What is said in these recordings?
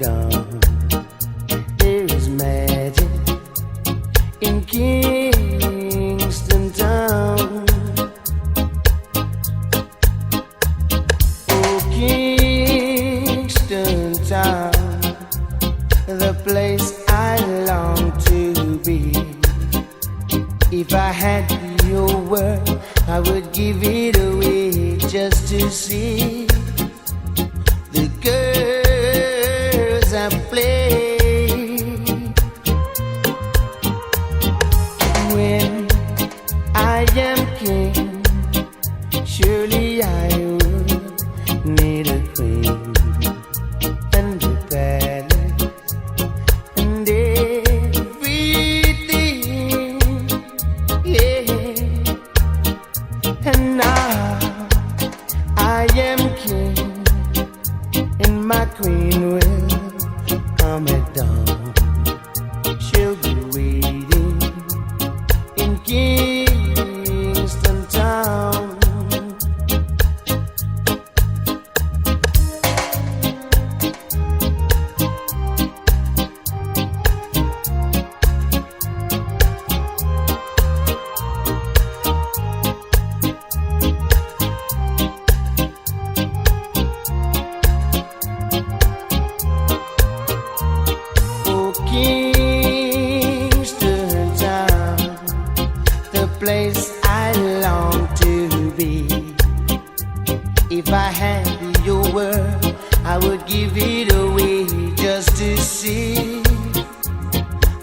dawn. There is magic in Kingston town. Oh, Kingston town, the place I long to be. If I had your word, I would give it away just to see the girls I play. When I am king, surely I would need a queen and a palace and everything, yeah. And now I am king, and my queen will come at dawn. She'll be waiting in Kingston town. Oh, Kingston town, the place I long to be. If I had your word, I would give it away just to see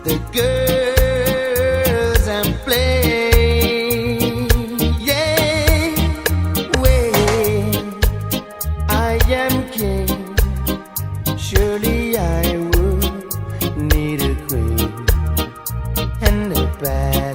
the girls I'm playing. Yeah, when I am king, surely I would need a queen and a bad